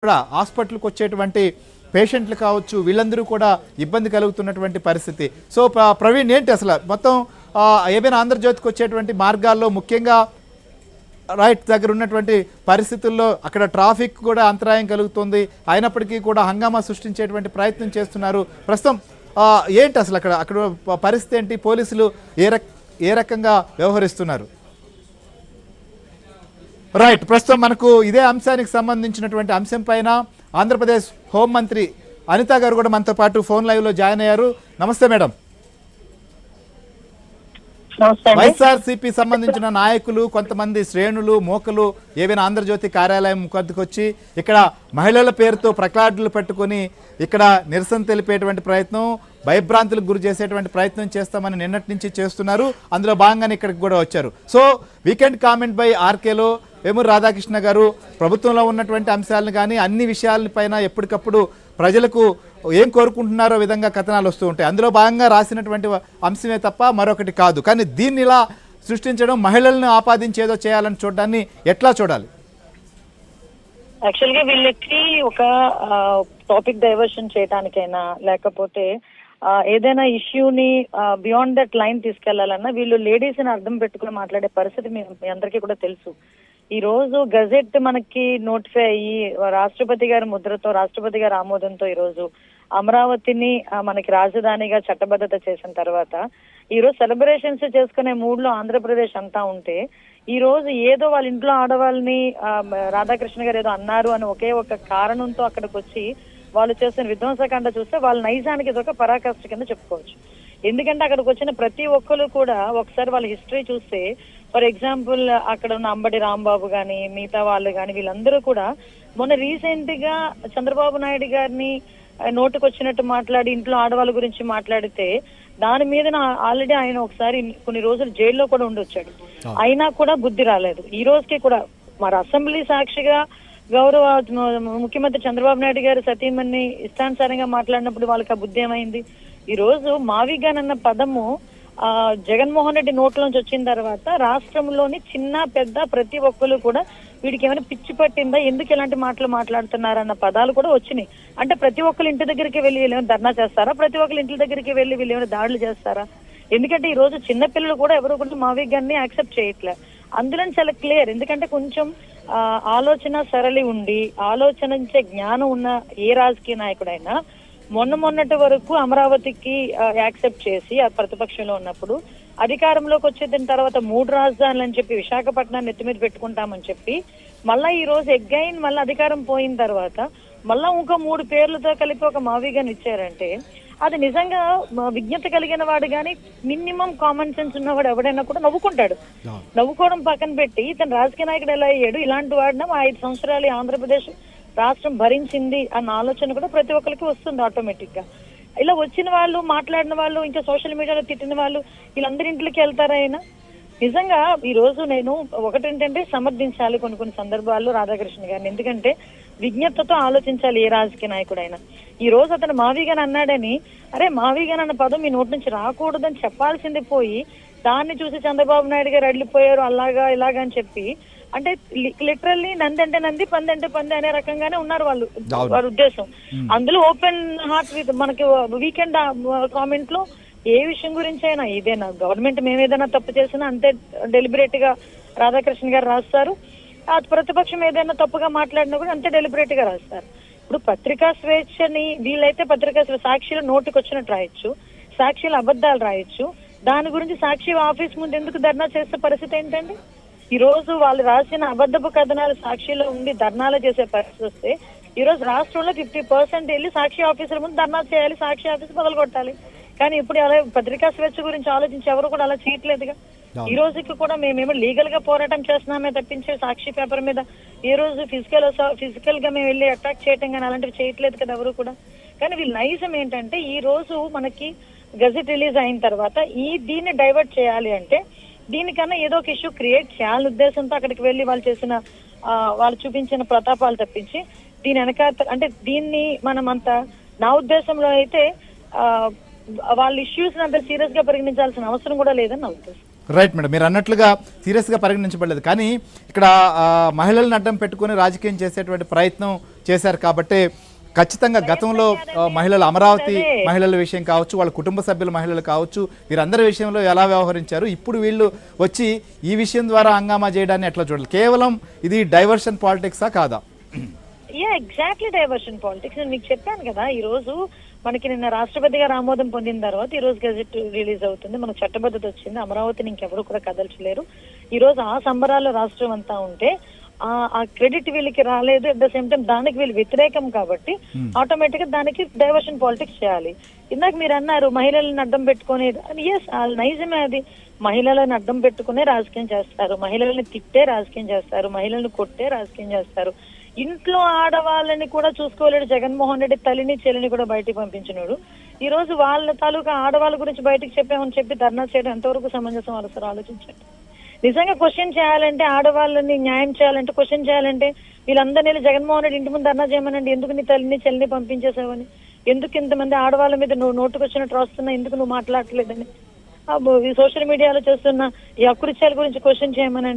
కూడా హాస్పిటల్కి వచ్చేటువంటి పేషెంట్లు కావచ్చు, వీళ్ళందరూ కూడా ఇబ్బంది కలుగుతున్నటువంటి పరిస్థితి. సో ప్రవీణ్, ఏంటి అసలు మొత్తం ఏమైనా ఆంధ్రజ్యోతికి వచ్చేటువంటి మార్గాల్లో ముఖ్యంగా రైట్ దగ్గర ఉన్నటువంటి పరిస్థితుల్లో అక్కడ ట్రాఫిక్ కూడా అంతరాయం కలుగుతుంది, అయినప్పటికీ కూడా హంగామా సృష్టించేటువంటి ప్రయత్నం చేస్తున్నారు. ప్రస్తుతం ఏంటి అసలు అక్కడ పరిస్థితి ఏంటి? పోలీసులు ఏ రకంగా వ్యవహరిస్తున్నారు? రైట్, ప్రస్తుతం మనకు ఇదే అంశానికి సంబంధించినటువంటి అంశం పైన ఆంధ్రప్రదేశ్ హోంమంత్రి అనిత గారు కూడా మనతో పాటు ఫోన్ లైవ్లో జాయిన్ అయ్యారు. నమస్తే మేడం. వైఎస్ఆర్సీపీ సంబంధించిన నాయకులు, కొంతమంది శ్రేణులు, మోకలు ఏవైనా ఆంధ్రజ్యోతి కార్యాలయం వద్దకు వచ్చి ఇక్కడ మహిళల పేరుతో ప్లకార్డులు పెట్టుకొని ఇక్కడ నిరసన తెలిపేటువంటి ప్రయత్నం, భయభ్రాంతులకు గురి చేసేటువంటి ప్రయత్నం చేస్తామని నిన్నటి నుంచి చేస్తున్నారు. అందులో భాగంగానే ఇక్కడికి కూడా వచ్చారు. సో వీకెండ్ కామెంట్ బై ఆర్కేలో వేమూరి రాధాకృష్ణ గారు ప్రభుత్వంలో ఉన్నటువంటి అంశాలను కానీ అన్ని విషయాలపైన ఎప్పటికప్పుడు ప్రజలకు ఏం కోరుకుంటున్నారో విధంగా కథనాలు వస్తూ ఉంటాయి. అందులో భాగంగా రాసినటువంటి అంశమే తప్ప మరొకటి కాదు. కానీ దీన్ని ఇలా సృష్టించడం, మహిళలను ఆపాదించేదో చేయాలని చూడడాన్ని ఎట్లా చూడాలి? యాక్చువల్ గా వీళ్ళకి ఒక టాపిక్ డైవర్షన్ చేయడానికైనా లేకపోతే ఏదైనా ఇష్యూని బియాండ్ దట్ లైన్ తీసుకెళ్లాలన్నా వీళ్ళు లేడీస్ ని అర్థం పెట్టుకుని మాట్లాడే పరిస్థితి మీ అందరికీ కూడా తెలుసు. ఈ రోజు గజెట్ మనకి నోటిఫై అయ్యి రాష్ట్రపతి గారి ముద్రతో, రాష్ట్రపతి గారి ఆమోదంతో ఈ రోజు అమరావతిని మనకి రాజధానిగా చట్టబద్ధత చేసిన తర్వాత ఈ రోజు సెలబ్రేషన్స్ చేసుకునే మూడ్ లో ఆంధ్రప్రదేశ్ అంతా ఉంటే, ఈ రోజు ఏదో వాళ్ళ ఇంట్లో ఆడవాళ్ళని రాధాకృష్ణ గారు ఏదో అన్నారు అని ఒకే ఒక కారణంతో అక్కడికి వచ్చి వాళ్ళు చేసిన విధ్వంసకాండ చూస్తే వాళ్ళ నైజానికి ఇదొక పరాకాష్ఠ కింద చెప్పుకోవచ్చు. ఎందుకంటే అక్కడికి వచ్చిన ప్రతి ఒక్కరు కూడా ఒకసారి వాళ్ళ హిస్టరీ చూస్తే, ఫర్ ఎగ్జాంపుల్ అక్కడ ఉన్న అంబటి రాంబాబు గాని మిగతా వాళ్ళు గాని వీళ్ళందరూ కూడా మొన్న రీసెంట్ గా చంద్రబాబు నాయుడు గారిని నోటుకొచ్చినట్టు మాట్లాడి ఇంట్లో ఆడవాళ్ళ గురించి మాట్లాడితే దాని మీద ఆల్రెడీ ఆయన ఒకసారి కొన్ని రోజులు జైల్లో కూడా ఉండొచ్చాడు. అయినా కూడా బుద్ధి రాలేదు. ఈ రోజుకి కూడా మరి అసెంబ్లీ సాక్షిగా గౌరవ ముఖ్యమంత్రి చంద్రబాబు నాయుడు గారు సతీమణి ఇష్టానుసారంగా మాట్లాడినప్పుడు వాళ్ళకి ఆ బుద్ధి ఏమైంది? ఈ రోజు మావిగాన్ అన్న పదము జగన్మోహన్ రెడ్డి నోట్లోంచి వచ్చిన తర్వాత రాష్ట్రంలోని చిన్న పెద్ద ప్రతి ఒక్కరు కూడా వీడికి ఏమైనా పిచ్చి పట్టిందా, ఎందుకు ఇలాంటి మాటలు మాట్లాడుతున్నారన్న పదాలు కూడా వచ్చినాయి. అంటే ప్రతి ఒక్కరు ఇంటి దగ్గరికి వెళ్ళి వీళ్ళు ఏమైనా ధర్నా చేస్తారా? ప్రతి ఒక్కరు ఇంటి దగ్గరికి వెళ్ళి వీళ్ళు ఏమైనా దాడులు చేస్తారా? ఎందుకంటే ఈ రోజు చిన్నపిల్లలు కూడా ఎవరు కూడా మావిగాన్ని యాక్సెప్ట్ చేయట్లే. అందులో చాలా క్లియర్. ఎందుకంటే కొంచెం ఆలోచన సరళి ఉండి ఆలోచనించే జ్ఞానం ఉన్న ఏ రాజకీయ నాయకుడైనా మొన్నటి వరకు అమరావతికి యాక్సెప్ట్ చేసి ఆ ప్రతిపక్షంలో ఉన్నప్పుడు అధికారంలోకి వచ్చేసిన తర్వాత 3 రాజధానులు అని చెప్పి విశాఖపట్నాన్ని ఎత్తి మీద పెట్టుకుంటామని చెప్పి మళ్ళా ఈ రోజు ఎగ్గైన్ మళ్ళీ అధికారం పోయిన తర్వాత మళ్ళా ఇంకో 3 పేర్లతో కలిపి ఒక మావిగాని ఇచ్చారంటే అది నిజంగా విజ్ఞత కలిగిన వాడు కానీ మినిమం కామన్ సెన్స్ ఉన్నవాడు ఎవడైనా కూడా నవ్వుకుంటాడు. నవ్వుకోవడం పక్కన పెట్టి ఇతను రాజకీయ నాయకుడు ఎలా అయ్యాడు, ఇలాంటి వాడిన 5 సంవత్సరాలు ఆంధ్రప్రదేశ్ రాష్ట్రం భరించింది అన్న ఆలోచన కూడా ప్రతి ఒక్కరికి వస్తుంది ఆటోమేటిక్ గా. ఇలా వచ్చిన వాళ్ళు, మాట్లాడిన వాళ్ళు, ఇంకా సోషల్ మీడియాలో తిట్టిన వాళ్ళు వీళ్ళందరి ఇంట్లోకి వెళ్తారైనా? నిజంగా ఈ రోజు నేను ఒకటేంటంటే సమర్థించాలి కొన్ని సందర్భాల్లో రాధాకృష్ణ గారిని. ఎందుకంటే విజ్ఞతతో ఆలోచించాలి ఏ రాజకీయ నాయకుడైనా. ఈ రోజు అతను మావిగాన్ అన్నాడని అరే మావిగాన్ అన్న పదం మీ నోటి నుంచి రాకూడదని చెప్పాల్సింది పోయి దాన్ని చూసి చంద్రబాబు నాయుడు గారు అడిలిపోయారు అలాగా ఇలాగా అని చెప్పి, అంటే లిటరల్లీ నంది అంటే నంది, పంది అంటే పంది అనే రకంగానే ఉన్నారు వాళ్ళు, వారి ఉద్దేశం. అందులో ఓపెన్ హార్ట్ విత్ మనకి వీకెండ్ కామెంట్ లో ఏ విషయం గురించి అయినా ఇదేనా గవర్నమెంట్ మేము ఏదైనా తప్పు చేసినా అంతే డెలిబరేట్ గా రాధాకృష్ణ గారు రాస్తారు. ఆ ప్రతిపక్షం ఏదైనా తప్పుగా మాట్లాడినా కూడా అంతే డెలిబరేట్ గా రాస్తారు. ఇప్పుడు పత్రికా స్వేచ్ఛని వీళ్ళైతే పత్రికా సాక్షిలో నోటికి వచ్చినట్టు రాయొచ్చు, సాక్షిలో అబద్ధాలు రాయొచ్చు. దాని గురించి సాక్షి ఆఫీస్ ముందు ఎందుకు ధర్నా చేసే పరిస్థితి ఏంటండి? ఈ రోజు వాళ్ళు రాసిన అబద్ధపు కథనాలు సాక్షిలో ఉండి ధర్నాలు చేసే పరిస్థితి వస్తే ఈ రోజు రాష్ట్రంలో 50% వెళ్ళి సాక్షి ఆఫీసుల ముందు ధర్నా చేయాలి, సాక్షి ఆఫీస్ మొదలుకొట్టాలి. కానీ ఇప్పుడు అలా పత్రికా స్వేచ్ఛ గురించి ఆలోచించి ఎవరు కూడా అలా చేయట్లేదుగా. ఈ రోజుకి కూడా మేమేమో లీగల్ గా పోరాటం చేస్తున్నామే తప్పించే సాక్షి పేపర్ మీద ఏ రోజు ఫిజికల్ గా మేము వెళ్ళి అటాక్ చేయటం కానీ అలాంటివి చేయట్లేదు కదా ఎవరు కూడా. కానీ వీళ్ళ నైజం ఏంటంటే ఈ రోజు మనకి గజెట్ రిలీజ్ అయిన తర్వాత దీన్ని డైవర్ట్ చేయాలి అంటే దీనికన్నా ఏదో ఒక ఇష్యూ క్రియేట్ చేయాలని ఉద్దేశంతో అక్కడికి వెళ్ళి వాళ్ళు చూపించిన ప్రతాపాలు తప్పించి దీని వెనకాల అంటే దీన్ని మనం అంతా నా ఉద్దేశంలో అయితే వాళ్ళ ఇష్యూస్ అంత సీరియస్ గా పరిగణించాల్సిన అవసరం కూడా లేదని నా ఉద్దేశం. రైట్ మేడం, మీరు అన్నట్లుగా సీరియస్గా పరిగణించబడలేదు. కానీ ఇక్కడ మహిళలను అడ్డం పెట్టుకుని రాజకీయం చేసేటువంటి ప్రయత్నం చేశారు కాబట్టి ఖచ్చితంగా గతంలో మహిళలు అమరావతి మహిళల విషయం కావచ్చు, వాళ్ళ కుటుంబ సభ్యుల మహిళలు కావచ్చు, వీరందరి విషయంలో ఎలా వ్యవహరించారు, ఇప్పుడు వీళ్ళు వచ్చి ఈ విషయం ద్వారా హంగామా చేయడాన్ని ఎట్లా చూడాలి? కేవలం ఇది డైవర్షన్ పాలిటిక్సా కాదా? Exactly diversion politics. నేను మీకు చెప్పాను కదా, ఈ రోజు మనకి నిన్న రాష్ట్రపతి గారు ఆమోదం పొందిన తర్వాత ఈ రోజు గెజెట్ రిలీజ్ అవుతుంది, మనకు చట్టబద్ధత వచ్చింది, అమరావతిని ఇంకెవరు కూడా కదల్చలేరు. ఈ రోజు ఆ సంబరాల్లో రాష్ట్రం అంతా ఉంటే ఆ క్రెడిట్ వీళ్ళకి రాలేదు, అట్ ద సేమ్ టైం దానికి వీళ్ళు వ్యతిరేకం కాబట్టి ఆటోమేటిక్ గా దానికి డైవర్షన్ పాలిటిక్స్ చేయాలి. ఇందాక మీరు అన్నారు మహిళలను అడ్డం పెట్టుకునే, ఎస్ నైజమే అది. మహిళలను అడ్డం పెట్టుకునే రాజకీయం చేస్తారు, మహిళల్ని తిట్టే రాజకీయం చేస్తారు, మహిళలను కొట్టే రాజకీయం చేస్తారు. ఇంట్లో ఆడవాళ్ళని కూడా చూసుకోలేడు జగన్మోహన్ రెడ్డి, తల్లిని చెల్లిని కూడా బయటికి పంపించినాడు. ఈ రోజు వాళ్ళ తాలూకా ఆడవాళ్ళ గురించి బయటకు చెప్పామని చెప్పి ధర్నా చేయడం ఎంతవరకు సమంజసం అవసరం ఆలోచించండి. నిజంగా క్వశ్చన్ చేయాలంటే, ఆడవాళ్ళని న్యాయం చేయాలంటే, క్వశ్చన్ చేయాలంటే వీళ్ళందరినీ జగన్మోహన్ రెడ్డి ఇంటి ముందు ధర్నా చేయమనండి. ఎందుకు నీ తల్లిని చెల్లిని పంపించేసావని, ఎందుకు ఇంతమంది ఆడవాళ్ళ మీద నువ్వు నోటుకొచ్చినట్టు రాస్తున్నా, ఎందుకు నువ్వు మాట్లాడలేదని, సోషల్ మీడియాలో చేస్తున్న ఈ అకృత్యాల గురించి క్వశ్చన్ చేయమనండి.